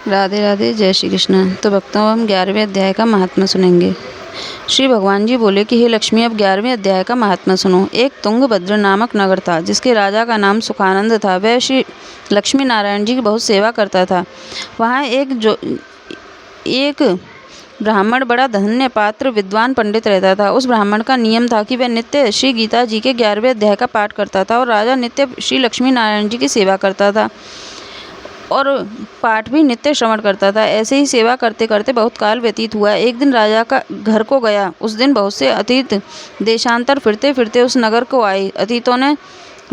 राधे राधे, जय श्री कृष्ण। तो भक्तों, हम 11वें अध्याय का महात्मा सुनेंगे। श्री भगवान जी बोले कि हे लक्ष्मी, अब 11वें अध्याय का महात्मा सुनो। एक तुंगभद्र नामक नगर था, जिसके राजा का नाम सुखानंद था। वह श्री लक्ष्मी नारायण जी की बहुत सेवा करता था। वहाँ एक ब्राह्मण बड़ा धन्य पात्र विद्वान पंडित रहता था। उस ब्राह्मण का नियम था कि वह नित्य श्री गीता जी के 11वें अध्याय का पाठ करता था और राजा नित्य श्री लक्ष्मी नारायण जी की सेवा करता था और पाठ भी नित्य श्रवण करता था। ऐसे ही सेवा करते करते बहुत काल व्यतीत हुआ। एक दिन राजा का घर को गया। उस दिन बहुत से अतीत देशांतर फिरते फिरते उस नगर को आए। अतीतों ने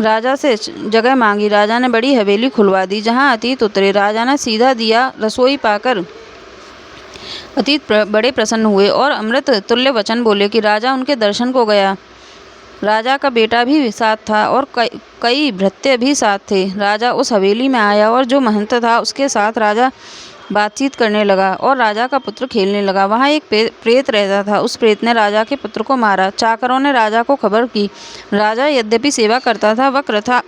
राजा से जगह मांगी। राजा ने बड़ी हवेली खुलवा दी। जहाँ अतीत उतरे, राजा ने सीधा दिया। रसोई पाकर अतीत बड़े प्रसन्न हुए और अमृत तुल्य वचन बोले कि राजा उनके दर्शन को गया। राजा का बेटा भी साथ था और कई भृत्य भी साथ थे। राजा उस हवेली में आया और जो महंत था उसके साथ राजा बातचीत करने लगा और राजा का पुत्र खेलने लगा। वहाँ एक प्रेत रहता था। उस प्रेत ने राजा के पुत्र को मारा। चाकरों ने राजा को खबर की। राजा यद्यपि सेवा करता था, वह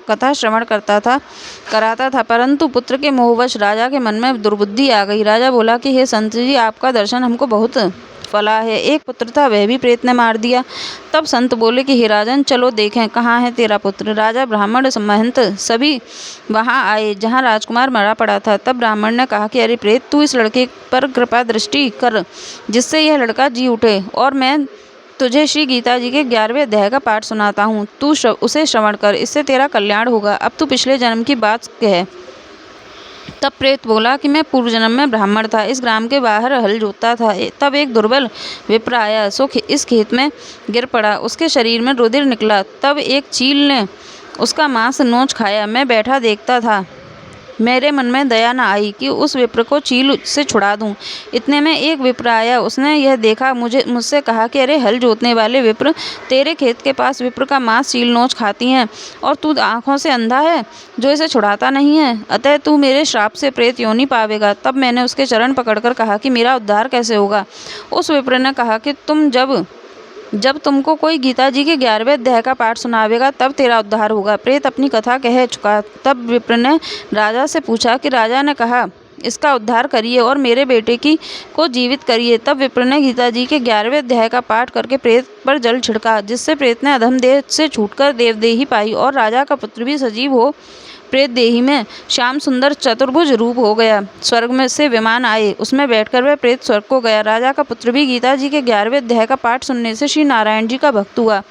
कथा श्रवण कराता था, परंतु पुत्र के मोहवश राजा के मन में दुर्बुद्धि आ गई। राजा बोला कि हे संत जी, आपका दर्शन हमको बहुत फला है। एक पुत्र था, वह भी प्रेत ने मार दिया। तब संत बोले कि हे राजन, चलो देखें कहाँ है तेरा पुत्र। राजा, ब्राह्मण, महंत सभी वहाँ आए जहाँ राजकुमार मरा पड़ा था। तब ब्राह्मण ने कहा कि अरे प्रेत, तू इस लड़के पर कृपा दृष्टि कर जिससे यह लड़का जी उठे, और मैं तुझे श्री गीता जी के 11वें अध्याय का पाठ सुनाता हूँ। तू उसे श्रवण कर, इससे तेरा कल्याण होगा। अब तू पिछले जन्म की बात कह। तब प्रेत बोला कि मैं पूर्व जन्म में ब्राह्मण था, इस ग्राम के बाहर हल जोतता था। तब एक दुर्बल विप्र आया, सो इस खेत में गिर पड़ा। उसके शरीर में रुधिर निकला। तब एक चील ने उसका मांस नोच खाया। मैं बैठा देखता था। मेरे मन में दया न आई कि उस विप्र को चील से छुड़ा दूं। इतने में एक विप्र आया। उसने यह देखा, मुझसे कहा कि अरे हल जोतने वाले विप्र, तेरे खेत के पास विप्र का मांस चील नोच खाती हैं और तू आंखों से अंधा है जो इसे छुड़ाता नहीं है। अतः तू मेरे श्राप से प्रेत योनि पावेगा। तब मैंने उसके चरण पकड़कर कहा कि मेरा उद्धार कैसे होगा। उस विप्र ने कहा कि तुम जब तुमको कोई गीता जी के 11वें अध्याय का पाठ सुनावेगा तब तेरा उद्धार होगा। प्रेत अपनी कथा कह चुका। तब विप्र ने राजा से पूछा कि राजा ने कहा इसका उद्धार करिए और मेरे बेटे को जीवित करिए। तब विप्र ने गीता जी के 11वें अध्याय का पाठ करके प्रेत पर जल छिड़का, जिससे प्रेत ने अधम देह से छूटकर देवदेही पाई और राजा का पुत्र भी सजीव हो प्रेत देही में श्याम सुंदर चतुर्भुज रूप हो गया। स्वर्ग में से विमान आए, उसमें बैठकर वह प्रेत स्वर्ग को गया। राजा का पुत्र भी गीता जी के 11वें अध्याय का पाठ सुनने से श्री नारायण जी का भक्त हुआ।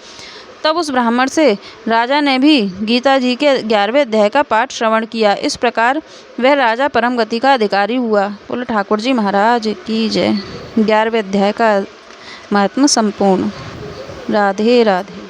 तब उस ब्राह्मण से राजा ने भी गीता जी के 11वें अध्याय का पाठ श्रवण किया। इस प्रकार वह राजा परम गति का अधिकारी हुआ। बोले ठाकुर जी महाराज की जय। 11वें अध्याय का महात्मा संपूर्ण। राधे राधे।